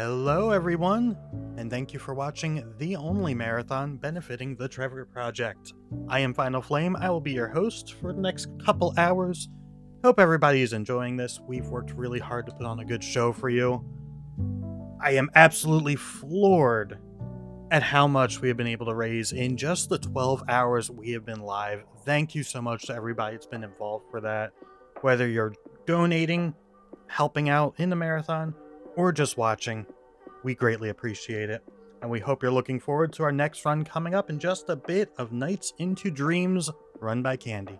Hello, everyone, and thank you for watching The Only Marathon benefiting the Trevor Project. I am Final Flame. I will be your host for the next couple hours. Hope everybody is enjoying this. We've worked really hard to put on a good show for you. I am absolutely floored at how much we have been able to raise in just the 12 hours we have been live. Thank you so much to everybody that's been involved for that. Whether you're donating, helping out in the marathon, or just watching, we greatly appreciate it. And we hope you're looking forward to our next run coming up in just a bit of Nights into Dreams, run by xKandii.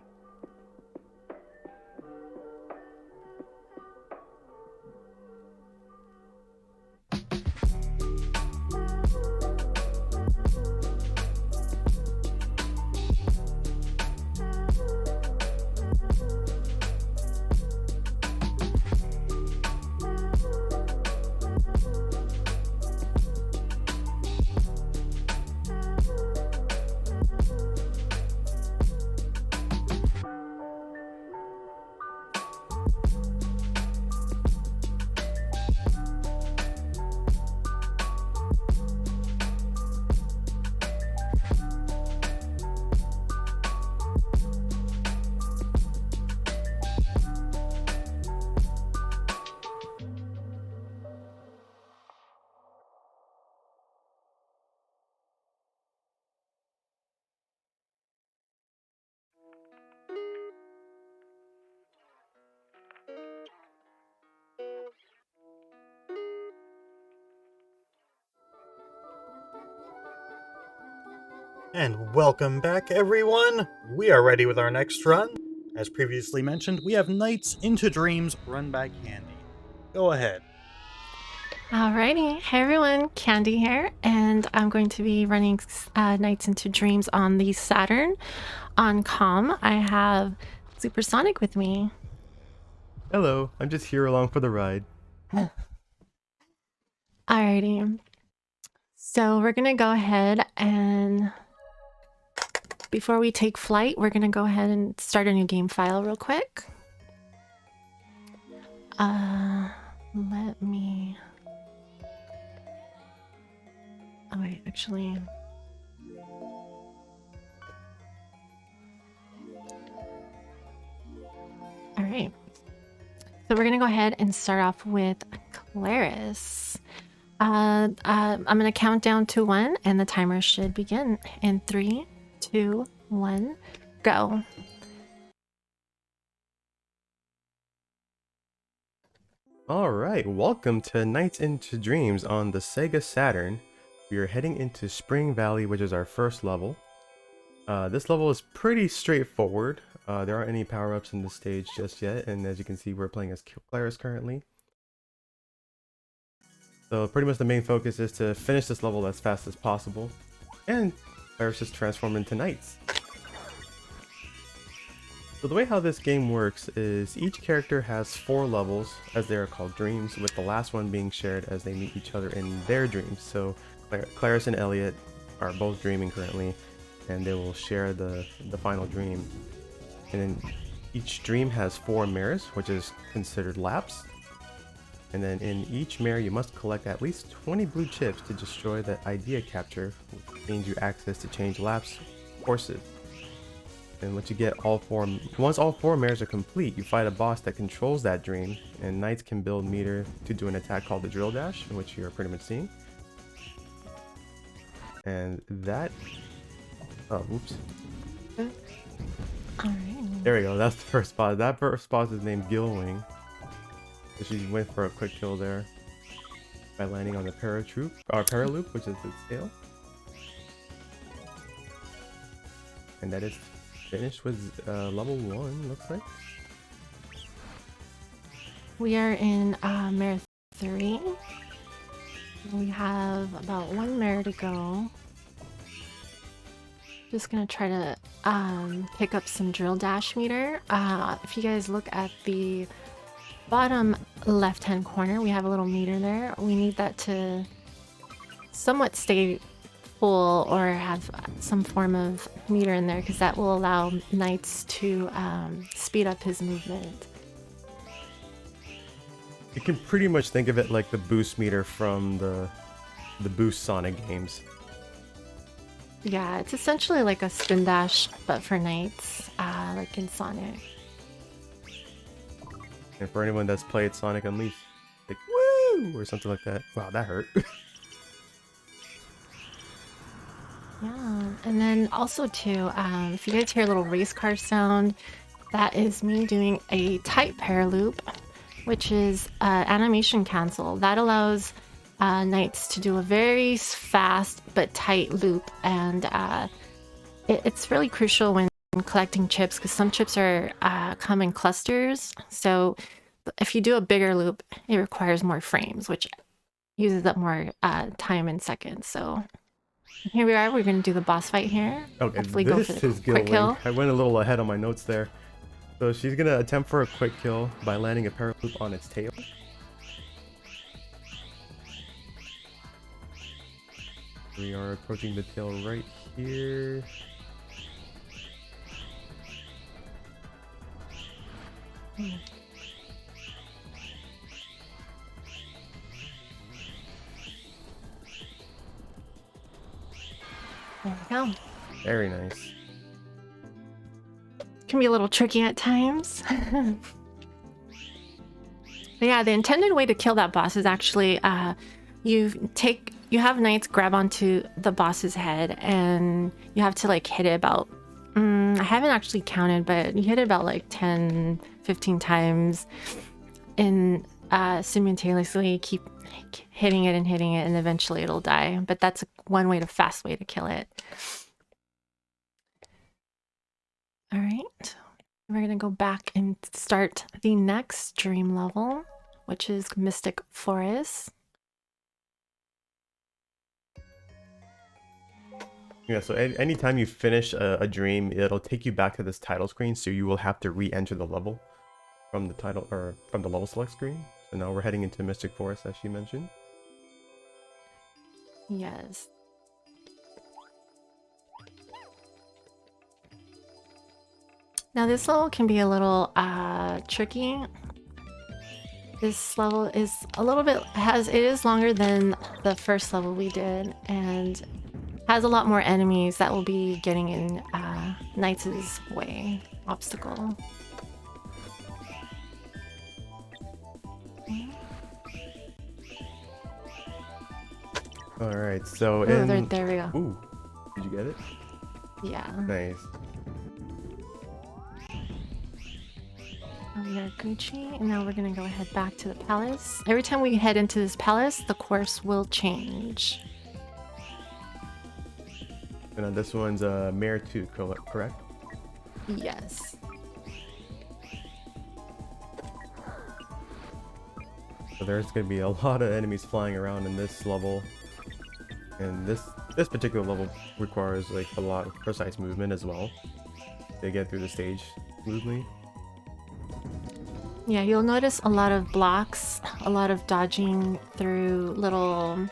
And welcome back, everyone! We are ready with our next run. As previously mentioned, we have Nights into Dreams, run by xKandii. Go ahead. Alrighty, hey everyone, xKandii here, and I'm going to be running Nights into Dreams on the Saturn on COM. I have Supersonic with me. Hello, I'm just here along for the ride. Alrighty, so we're gonna go ahead and before we take flight, we're gonna go ahead and start a new game file real quick. Let me... Oh wait, actually... Alright. So we're gonna go ahead and start off with Claris. I'm gonna count down to 1 and the timer should begin in 3, 2, 1, go. Alright, welcome to Nights into Dreams on the Sega Saturn. We are heading into Spring Valley, which is our first level. This level is pretty straightforward. There aren't any power-ups in the stage just yet, and as you can see, we're playing as Claris currently. So pretty much the main focus is to finish this level as fast as possible, and Claris is transformed into Knights. So the way how this game works is each character has 4 levels, as they are called dreams, with the last one being shared as they meet each other in their dreams. So Claris and Elliot are both dreaming currently, and they will share the final dream. And then each dream has 4 mirrors, which is considered laps. And then in each mirror you must collect at least 20 blue chips to destroy the idea capture, which gains you access to change laps courses. And once you get once all 4 mirrors are complete, you fight a boss that controls that dream, and Knights can build meter to do an attack called the drill dash, which you're pretty much seeing. And that... oh, oops. Alright. There we go, that's the first boss. That first boss is named Gilwing. So she went for a quick kill there by landing on the paraloop, which is its tail. And that is finished with level 1, looks like. We are in Mare 3. We have about 1 mare to go. Just gonna try to pick up some drill dash meter. If you guys look at the bottom left hand corner, we have a little meter there. We need that to somewhat stay full or have some form of meter in there, because that will allow Knights to speed up his movement. You can pretty much think of it like the boost meter from the Boost Sonic games. Yeah, it's essentially like a spin dash, but for knights, like in Sonic. And for anyone that's played Sonic Unleashed, like woo or something like that. Wow, that hurt. Yeah, and then also too, if you guys hear a little race car sound, that is me doing a tight pair loop, which is animation cancel. That allows knights to do a very fast but tight loop, and it's really crucial when collecting chips because some chips are come in clusters. So if you do a bigger loop, it requires more frames, which uses up more time in seconds. So here we are. We're going to do the boss fight here. Okay, hopefully go for the quick kill. I went a little ahead on my notes there. So she's gonna attempt for a quick kill by landing a parry loop on its tail. We are approaching the tail right here. There we go. Very nice. Can be a little tricky at times. But yeah, the intended way to kill that boss is actually you have knights grab onto the boss's head and you have to like hit it about I haven't actually counted, but you hit it about like 10-15 times in simultaneously, keep hitting it and eventually it'll die. But that's one fast way to kill it. All right, we're gonna go back and start the next dream level, which is Mystic Forest. Yeah, so anytime you finish a dream, it'll take you back to this title screen, so you will have to re-enter the level from the title or from the level select screen. So now we're heading into Mystic Forest, as she mentioned. Yes. Now this level can be a little tricky. This level is a little bit it is longer than the first level we did and has a lot more enemies that will be getting in Knights' way obstacle. All right, so there we go. Ooh, did you get it? Yeah. Nice. We are Gucci, and now we're gonna go ahead back to the palace. Every time we head into this palace, the course will change. And this one's Mare 2, correct? Yes. So there's going to be a lot of enemies flying around in this level. And this particular level requires like a lot of precise movement as well to get through the stage smoothly. Yeah, you'll notice a lot of blocks, a lot of dodging through little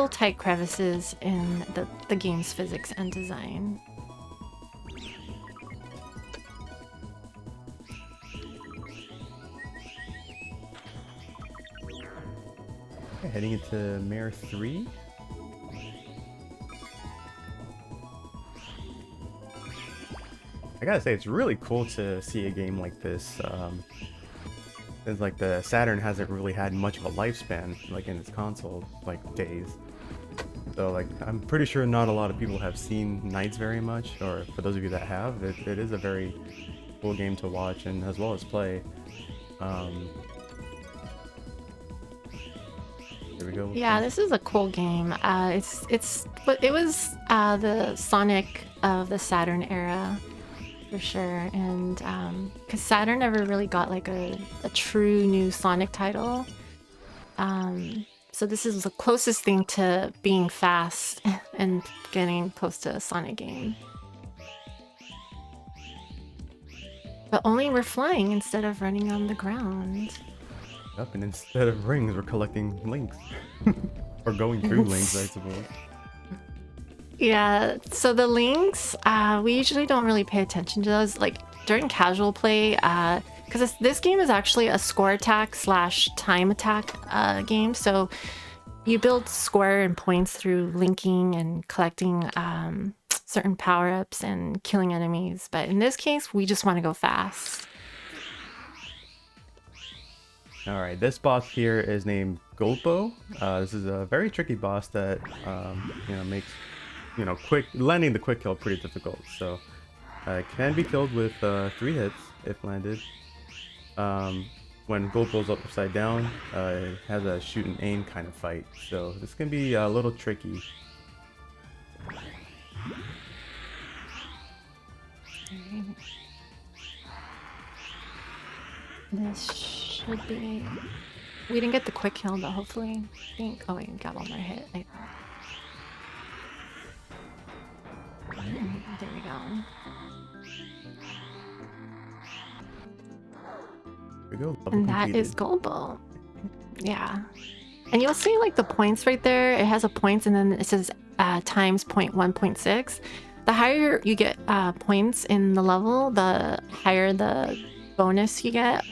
tight crevices in the game's physics and design. Okay, heading into Mare 3. I gotta say, it's really cool to see a game like this. It's like the Saturn hasn't really had much of a lifespan, like in its console, like days. So like, I'm pretty sure not a lot of people have seen Knights very much, or for those of you that have, it is a very cool game to watch and as well as play. Here we go. Yeah, this is a cool game. It was the Sonic of the Saturn era. For sure, and because Saturn never really got like a true new Sonic title, so this is the closest thing to being fast and getting close to a Sonic game. But only we're flying instead of running on the ground. Yep, and instead of rings, we're collecting links. Or going through links, I suppose. Yeah, so the links, we usually don't really pay attention to those. Like during casual play, because this game is actually a score attack / time attack game. So you build score and points through linking and collecting certain power-ups and killing enemies. But in this case, we just want to go fast. All right, this boss here is named Gulpo. This is a very tricky boss that makes landing the quick kill pretty difficult. So it can be killed with 3 hits if landed. When Gulpo's upside down, it has a shoot and aim kind of fight. So this can be a little tricky. This should be... We didn't get the quick kill, but hopefully... I think... Oh wait, we got one more hit, I thought. There we go. There we go. And that is Gulpo. Yeah. And you'll see like the points right there. It has a points and then it says times 0.1.6. The higher you get points in the level, the higher the bonus you get.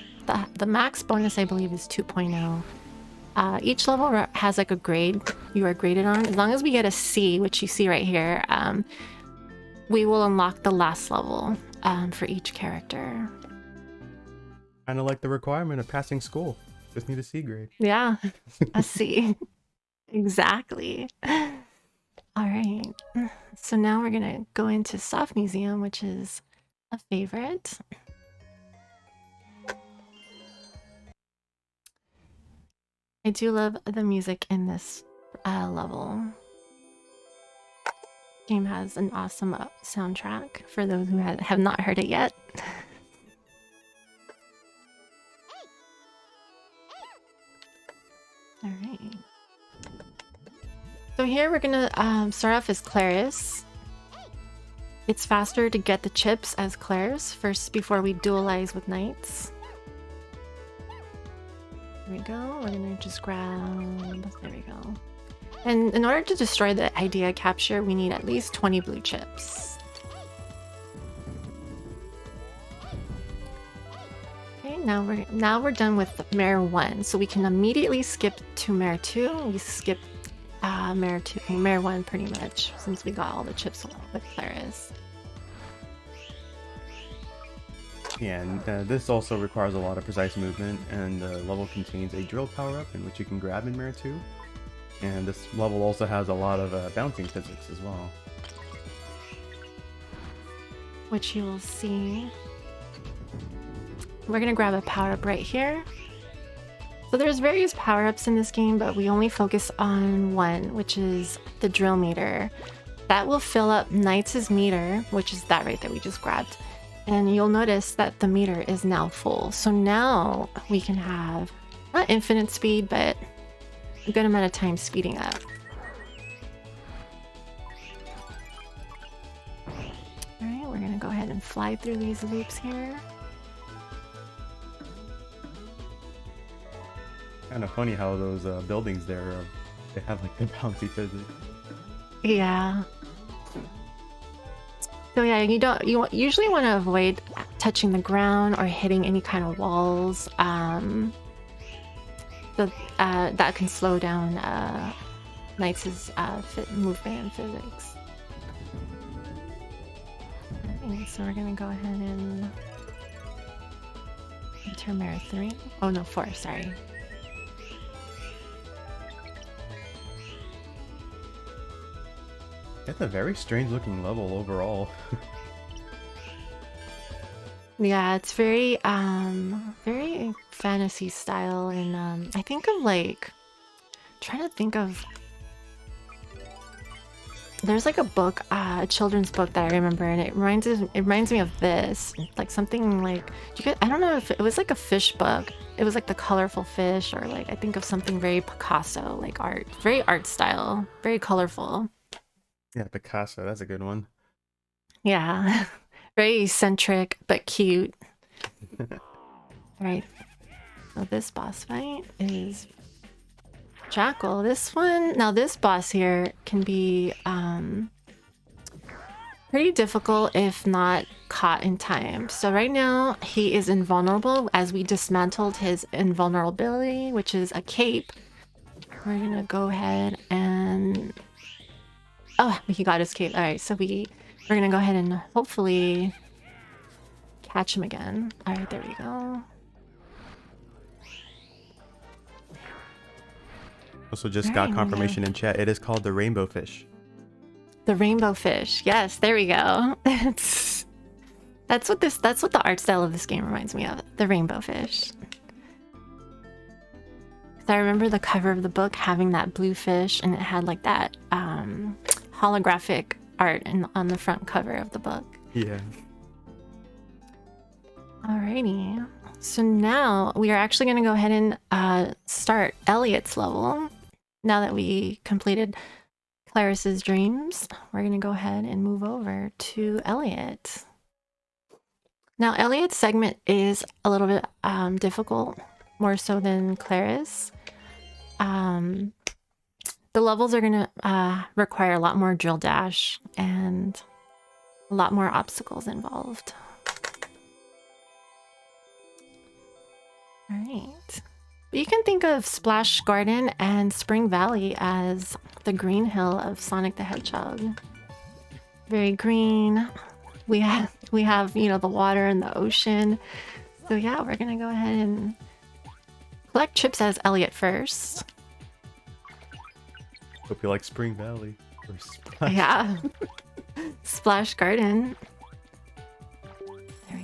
The max bonus, I believe, is 2.0. Each level has like a grade you are graded on. As long as we get a C, which you see right here, we will unlock the last level for each character. Kind of like the requirement of passing school. Just need a C grade. Yeah, a C. Exactly. All right. So now we're going to go into Soft Museum, which is a favorite. I do love the music in this level. Game has an awesome soundtrack for those who have not heard it yet. All right. So here we're gonna start off as Claris. It's faster to get the chips as Claris first before we dualize with knights. There we go. We're gonna just grab. There we go. And in order to destroy the idea capture, we need at least 20 blue chips. Okay, now we're done with Mare 1, so we can immediately skip to Mare 2. We skip Mare 1 pretty much, since we got all the chips with Claris. Yeah, and this also requires a lot of precise movement, and the level contains a drill power-up in which you can grab in Mare 2. And this level also has a lot of bouncing physics as well. Which you will see. We're gonna grab a power-up right here. So there's various power-ups in this game, but we only focus on one, which is the drill meter. That will fill up Knights' meter, which is that right there we just grabbed. And you'll notice that the meter is now full. So now we can have, not infinite speed, but a good amount of time speeding up. Alright, we're gonna go ahead and fly through these loops here. Kind of funny how those buildings there, they have like the bouncy physics. Yeah. So yeah, you usually want to avoid touching the ground or hitting any kind of walls. So that can slow down Knights' movement and physics. Okay, so we're gonna go ahead and enter Mare 3. Oh no, 4, sorry. It's a very strange looking level overall. Yeah, it's very very fantasy style, and I think of like trying to think of, there's like a book, a children's book that I remember, and it reminds me of this, like something like, I don't know if it was like a fish book. It was like the colorful fish, or like I think of something very Picasso, like art, very art style, very colorful. Yeah, Picasso, that's a good one. Yeah, very eccentric but cute. Alright, so this boss fight is Jackal. This one, now this boss here can be pretty difficult, if not caught in time. So right now he is invulnerable as we dismantled his invulnerability, which is a cape. We're gonna go ahead and... Oh, he got his cape. All right, so we're gonna go ahead and hopefully catch him again. All right, there we go. Also just got confirmation in chat. It is called the rainbow fish. The rainbow fish. Yes, there we go. That's what the art style of this game reminds me of. The rainbow fish. I remember the cover of the book having that blue fish, and it had like that holographic art on the front cover of the book. Yeah. Alrighty. So now we are actually going to go ahead and start Elliot's level. Now that we completed Claris's dreams, we're going to go ahead and move over to Elliot. Now, Elliot's segment is a little bit difficult, more so than Claris. The levels are going to require a lot more drill dash and a lot more obstacles involved. All right. You can think of Splash Garden and Spring Valley as the green hill of Sonic the Hedgehog. Very green. We have, you know, the water and the ocean. So yeah, we're gonna go ahead and collect chips as Elliot first. Hope you like Spring Valley. Or Splash. Yeah. Splash Garden. There we go.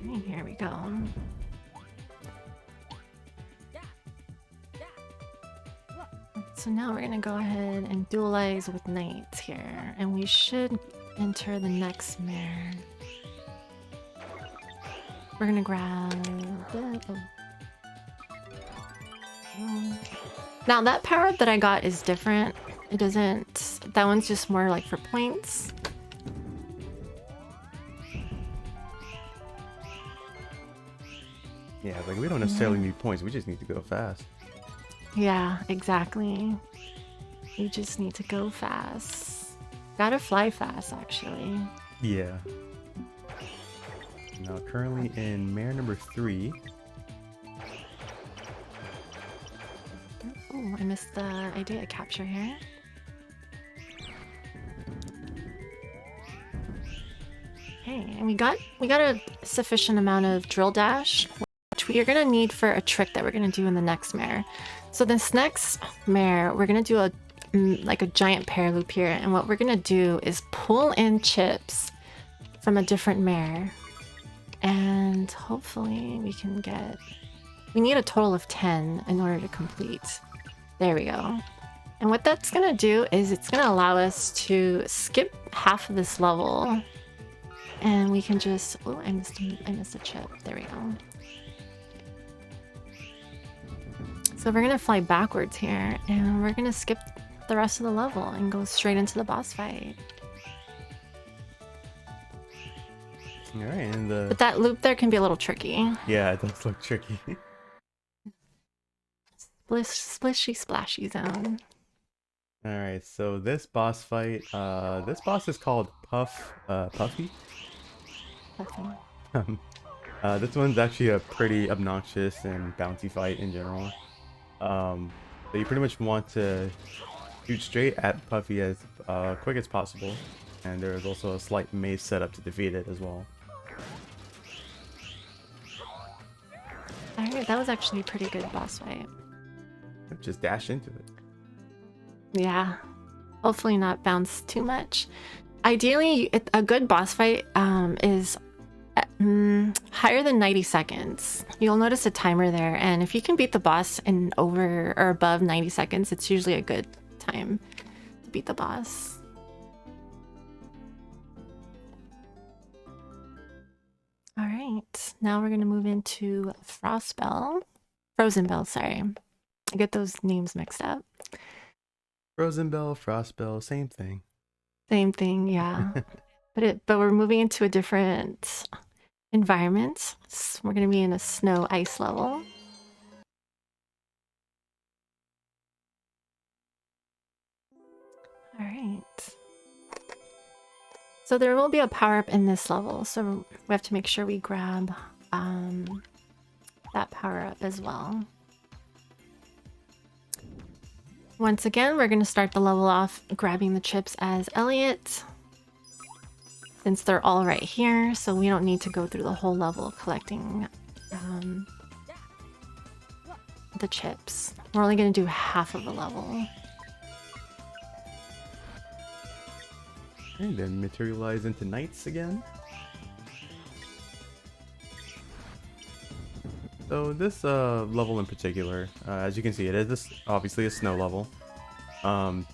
Alright, here we go. So now we're gonna go ahead and dualize with knights here, and we should enter the next mare. We're gonna grab that. Oh. Now that power up that I got is different. It doesn't. That one's just more like for points. Yeah, like we don't necessarily need points. We just need to go fast. Yeah, exactly. You just need to go fast. Gotta fly fast, actually. Yeah. Now, currently in mare number 3. Oh, I missed the idea capture here. Okay, and we got a sufficient amount of drill dash, which we are gonna need for a trick that we're gonna do in the next mare. So this next mare, we're gonna do like a giant pair loop here, and what we're gonna do is pull in chips from a different mare, and hopefully we can get... We need a total of 10 in order to complete. There we go. And what that's gonna do is it's gonna allow us to skip half of this level, and we can just... Oh, I missed a chip. There we go. So we're gonna fly backwards here, and we're gonna skip the rest of the level and go straight into the boss fight. All right, and the... But that loop there can be a little tricky. Yeah, it does look tricky. Splishy splashy zone. All right, so this boss fight, this boss is called Puffy. This one's actually a pretty obnoxious and bouncy fight in general. So you pretty much want to shoot straight at Puffy as quick as possible, and there is also a slight maze setup to defeat it as well. Alright, that was actually a pretty good boss fight. Just dash into it. Yeah, hopefully not bounce too much. Ideally, a good boss fight is higher than 90 seconds. You'll notice a timer there, and if you can beat the boss in over or above 90 seconds, it's usually a good time to beat the boss. All right, now we're gonna move into Frozen Bell, sorry. I get those names mixed up. Frozen Bell, Frost Bell, same thing. Same thing, yeah. but we're moving into a different environment. We're gonna be in a snow ice level. All right. So there will be a power-up in this level, so we have to make sure we grab that power-up as well. Once again, we're going to start the level off grabbing the chips as Elliot, since they're all right here, so we don't need to go through the whole level collecting the chips. We're only going to do half of the level. And then materialize into knights again. So this level in particular, as you can see, it is obviously a snow level. And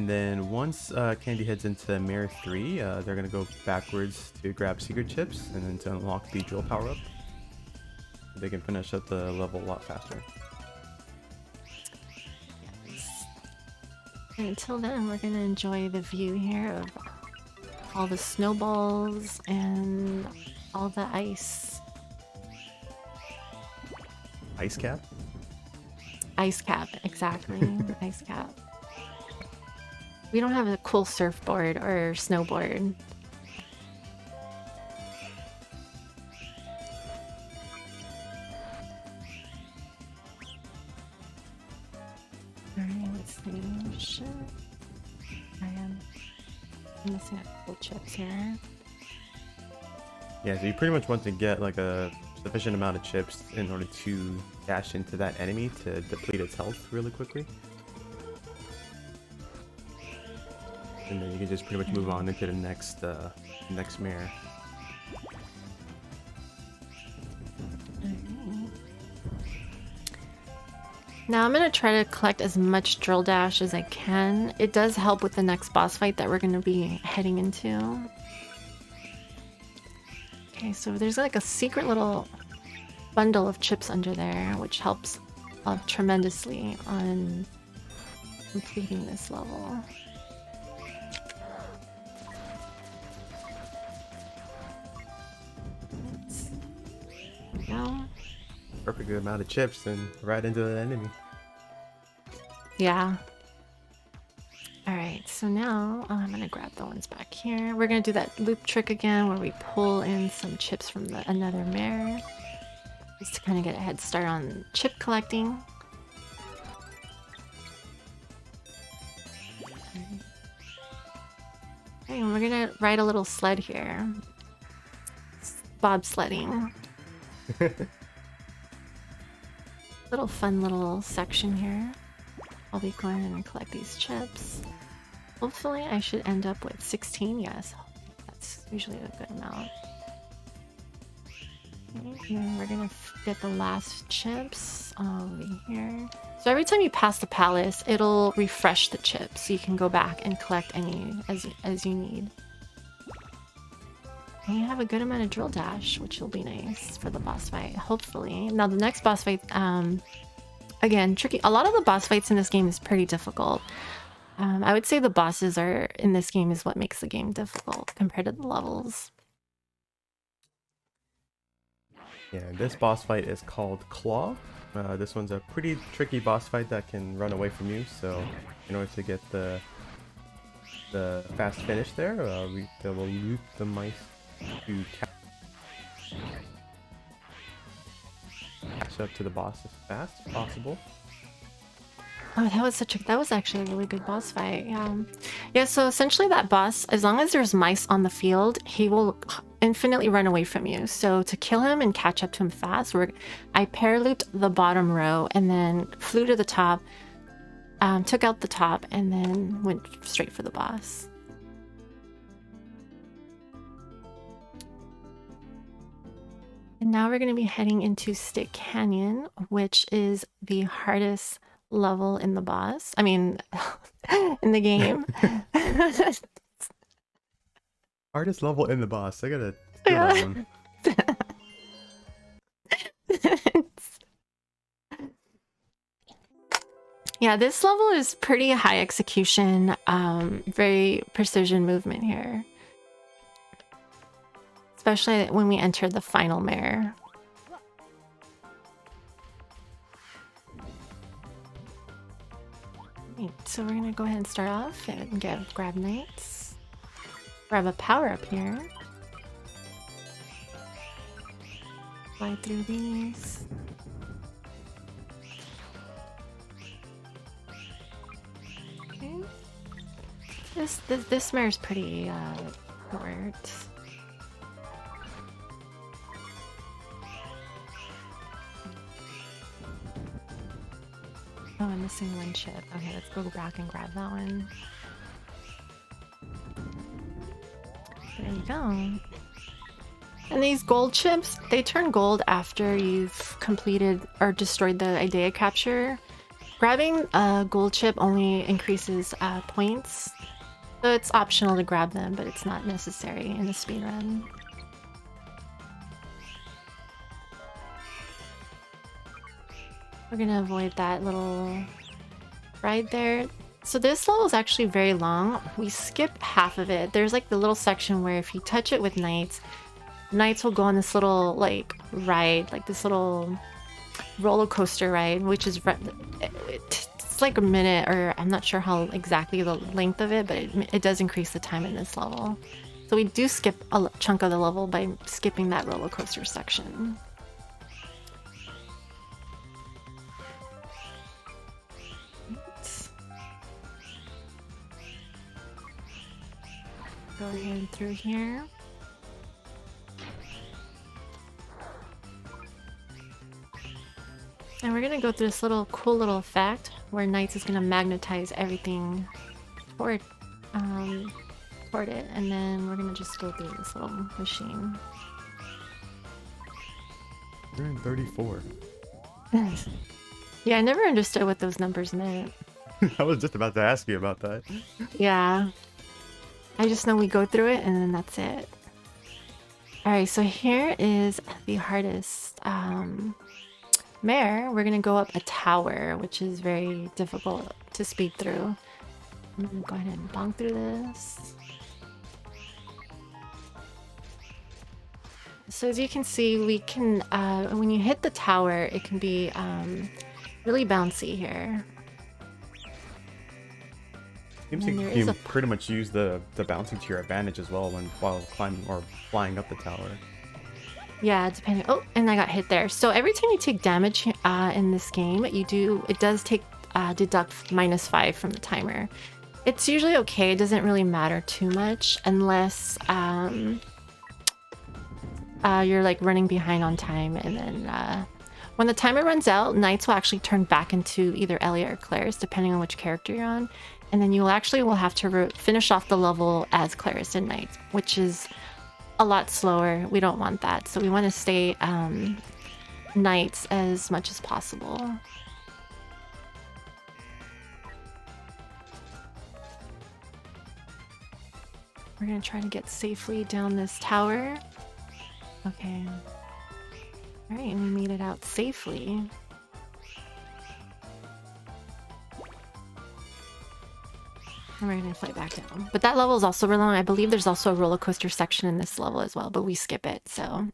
then once Candy heads into Mare 3, they're going to go backwards to grab secret chips and then to unlock the drill power-up. They can finish up the level a lot faster. And until then, we're going to enjoy the view here of all the snowballs and all the ice. Ice cap? Ice cap, exactly. Ice cap. We don't have a cool surfboard or snowboard. Alright, let's see. Shit. I am missing a couple chips here. Yeah, so you pretty much want to get like a sufficient amount of chips in order to dash into that enemy to deplete its health really quickly. And then you can just pretty much move on into the next mare. Now I'm going to try to collect as much drill dash as I can. It does help with the next boss fight that we're going to be heading into. Okay, so there's like a secret little bundle of chips under there, which helps tremendously on completing this level. Go. Perfect amount of chips and right into the enemy. Yeah. Alright, so now I'm gonna grab the ones back here. We're gonna do that loop trick again where we pull in some chips from another mare. Just to kind of get a head start on chip collecting. Okay, and we're gonna ride a little sled here. Bobsledding. Little fun little section here. I'll be going in and collect these chips. Hopefully I should end up with 16. Yes, that's usually a good amount. Okay, and we're gonna get the last chips over here. So every time you pass the palace, it'll refresh the chips, so you can go back and collect any as you need. And you have a good amount of drill dash, which will be nice for the boss fight, hopefully. Now the next boss fight, again, tricky. A lot of the boss fights in this game is pretty difficult. I would say the bosses in this game is what makes the game difficult compared to the levels. Yeah, this boss fight is called Claw. This one's a pretty tricky boss fight that can run away from you, so in order to get the fast finish there, we will loop the mice to catch up to the boss as fast as possible. Oh, that was actually a really good boss fight. Yeah, so essentially that boss, as long as there's mice on the field, he will infinitely run away from you. So to kill him and catch up to him fast, I pair looped the bottom row and then flew to the top, took out the top, and then went straight for the boss. And now we're going to be heading into Stick Canyon, which is the hardest level in the boss. I mean, in the game. Hardest level in the boss. I gotta do that one. Yeah, this level is pretty high execution, very precision movement here. Especially when we enter the final mare. Right, so we're gonna go ahead and start off and grab knights. Grab a power up here. Fly through these. Okay. This mare's pretty short. Oh, I'm missing one chip. Okay, let's go back and grab that one. There you go. And these gold chips, they turn gold after you've completed or destroyed the idea capture. Grabbing a gold chip only increases points, so it's optional to grab them, but it's not necessary in the speedrun. We're gonna avoid that little ride there. So this level is actually very long. We skip half of it. There's like the little section where if you touch it with knights, knights will go on this little like ride, like this little roller coaster ride, which is it's like a minute, or I'm not sure how exactly the length of it, but it does increase the time in this level. So we do skip a chunk of the level by skipping that roller coaster section. Go ahead through here. And we're gonna go through this little cool little effect where Knights is gonna magnetize everything toward it, and then we're gonna just go through this little machine. 134. Yeah, I never understood what those numbers meant. I was just about to ask you about that. Yeah. I just know we go through it and then that's it. Alright, so here is the hardest mare. We're gonna go up a tower, which is very difficult to speed through. I'm gonna go ahead and bonk through this. So as you can see, we can, when you hit the tower, it can be really bouncy here. Seems like you can pretty much use the bouncing to your advantage as well while climbing or flying up the tower. Yeah, depending. Oh, and I got hit there. So every time you take damage in this game, it does take deduct -5 from the timer. It's usually okay. It doesn't really matter too much unless you're like running behind on time, and then when the timer runs out, Knights will actually turn back into either Elliot or Claris, depending on which character you're on. And then you will have to finish off the level as Claris and Knights, which is a lot slower. We don't want that. So we want to stay Knights as much as possible. We're going to try to get safely down this tower. Okay. All right, and we made it out safely. And we're gonna fly back down. But that level is also really long. I believe there's also a roller coaster section in this level as well, but we skip it, so.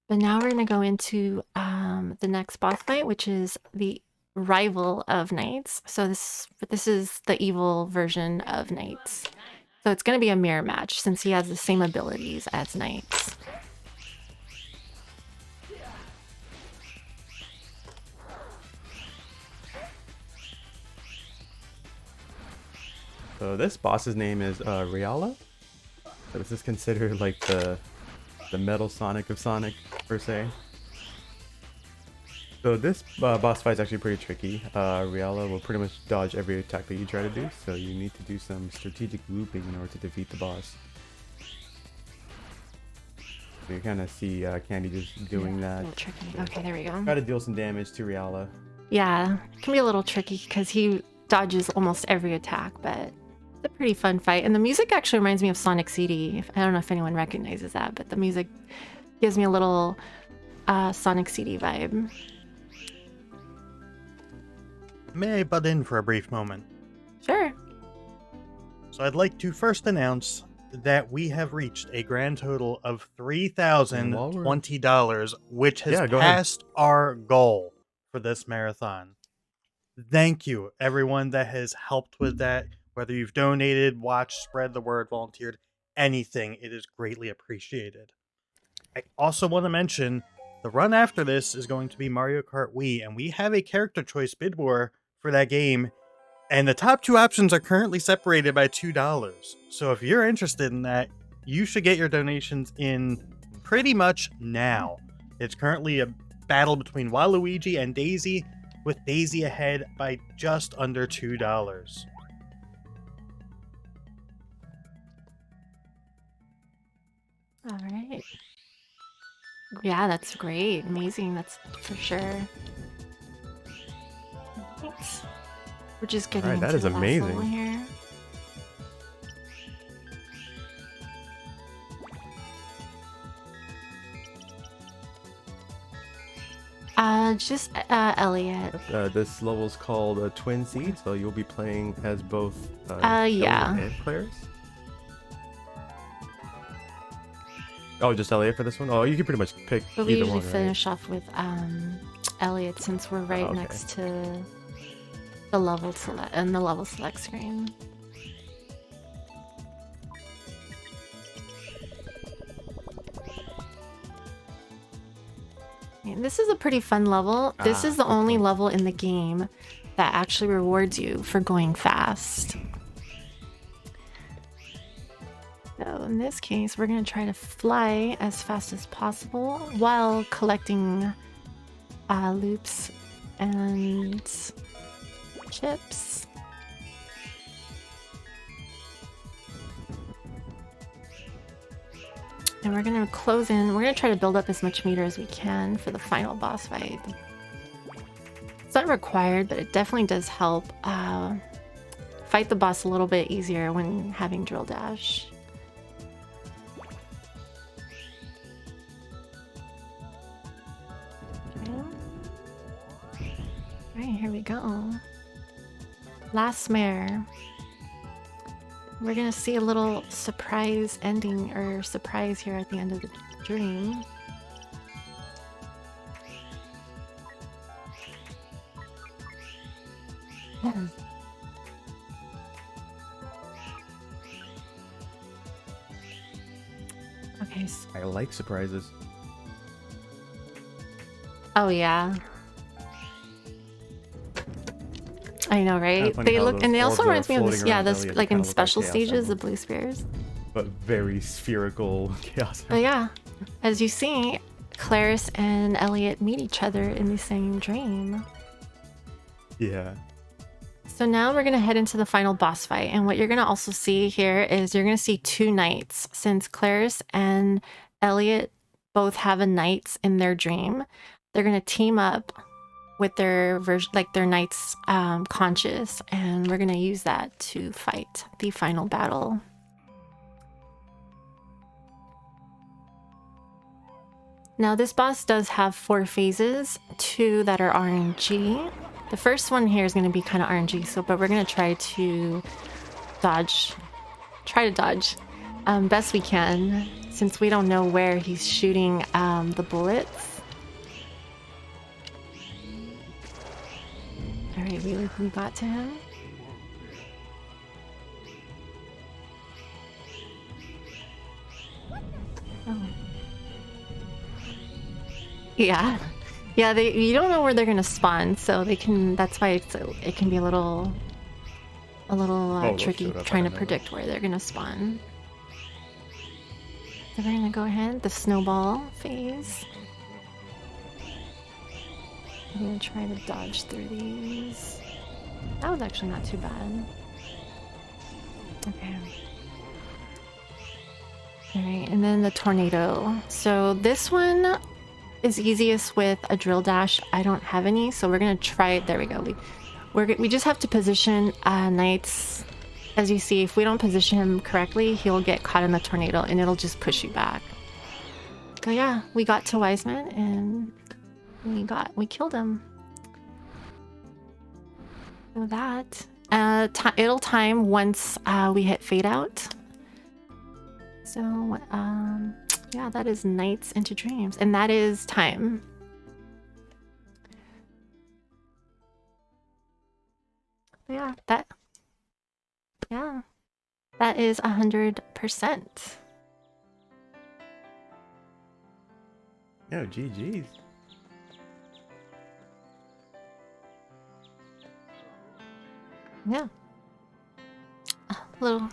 But now we're gonna go into the next boss fight, which is the rival of Knights. So this is the evil version of Knights. So it's gonna be a mirror match since he has the same abilities as Knights. So this boss's name is Riala. So this is considered like the Metal Sonic of Sonic, per se. So this boss fight is actually pretty tricky. Riala will pretty much dodge every attack that you try to do, so you need to do some strategic looping in order to defeat the boss. So you kind of see XKandii just doing that. A little tricky. Okay, there we go. Try to deal some damage to Riala. Yeah, it can be a little tricky because he dodges almost every attack, but it's a pretty fun fight. And the music actually reminds me of Sonic CD. I don't know if anyone recognizes that, but the music gives me a little Sonic CD vibe. May I butt in for a brief moment? Sure. So I'd like to first announce that we have reached a grand total of $3,020, which has passed our goal for this marathon. Thank you, everyone that has helped with that. Whether you've donated, watched, spread the word, volunteered, anything, it is greatly appreciated. I also want to mention the run after this is going to be Mario Kart Wii, and we have a character choice bid war for that game. And the top two options are currently separated by $2. So if you're interested in that, you should get your donations in pretty much now. It's currently a battle between Waluigi and Daisy, with Daisy ahead by just under $2. All right. Yeah, that's great. Amazing. That's for sure. Thanks. We're just getting Alright, that into is the last amazing. level here. Just Elliot. This level is called Twin Seed, so you'll be playing as both Yeah. Elliot and Claris. Oh, just Elliot for this one? Oh, you can pretty much pick But we either usually one, right? finish off with Elliot since we're right okay. next to the level select and the level select screen. And this is a pretty fun level. This is the only level in the game that actually rewards you for going fast. So in this case, we're going to try to fly as fast as possible while collecting loops and chips. And we're going to close in. We're going to try to build up as much meter as we can for the final boss fight. It's not required, but it definitely does help fight the boss a little bit easier when having drill dash. Alright, here we go. Last mare. We're gonna see a little surprise ending or surprise here at the end of the dream. Okay. I like surprises. Oh yeah. I know, right? Funny They how look, those and they also orbs are reminds me of this. floating Yeah, around this Elliot, like they in kinda look like special chaos stages, the emeralds. blue spheres. But very spherical chaos. But yeah, as you see, Claris and Elliot meet each other in the same dream. Yeah. So now we're going to head into the final boss fight. And what you're going to also see here is you're going to see two knights. Since Claris and Elliot both have a knights in their dream, they're going to team up with their version, like their knights conscious. And we're going to use that to fight the final battle. Now this boss does have 4 phases, 2 that are RNG. The first one here is going to be kind of RNG, but we're going to try to dodge best we can, since we don't know where he's shooting the bullets. All right, we got to him. Oh. Yeah. Yeah, you don't know where they're gonna spawn, so they can. That's why it can be a little tricky trying to predict where they're gonna spawn. So we're gonna go ahead, the snowball phase. I'm gonna try to dodge through these. That was actually not too bad. Okay. All right, and then the tornado. So this one is easiest with a drill dash. I don't have any, so we're gonna try it. There we go. We just have to position knights. As you see, if we don't position him correctly, he'll get caught in the tornado and it'll just push you back. But yeah, we got to Wiseman and we killed him. So that it'll time once we hit fade out. So yeah, that is Nights into Dreams, and that is time. Yeah, that is 100%. Oh, GG's. Yeah. Little.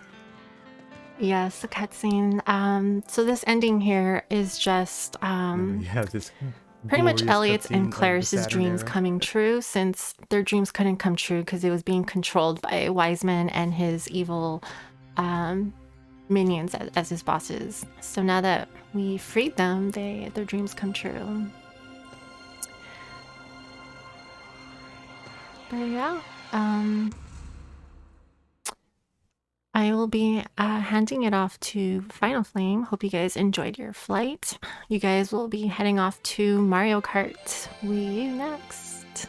Yes, the cutscene. So this ending here is just You have this pretty much glorious Elliot's and cutscene of the Claris's Saturn dreams era. coming true, since their dreams couldn't come true because it was being controlled by Wiseman and his evil minions as his bosses. So now that we freed them, their dreams come true. But yeah, I will be handing it off to Final Flame. Hope you guys enjoyed your flight. You guys will be heading off to Mario Kart Wii U next.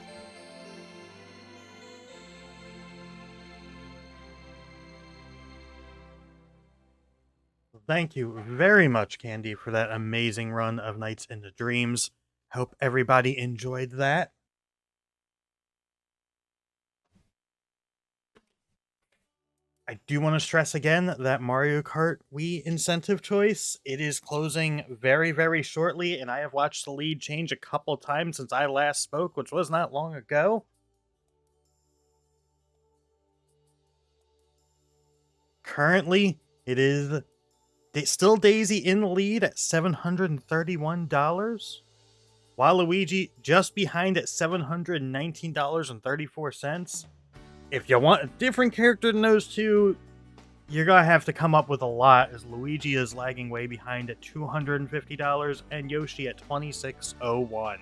Thank you very much, Candy, for that amazing run of Nights into Dreams. Hope everybody enjoyed that. I do want to stress again that Mario Kart Wii incentive choice, it is closing very, very shortly, and I have watched the lead change a couple times since I last spoke, which was not long ago. Currently, it is still Daisy in the lead at $731, while Luigi just behind at $719.34. If you want a different character than those two, you're gonna have to come up with a lot, as Luigi is lagging way behind at $250 and Yoshi at $26.01.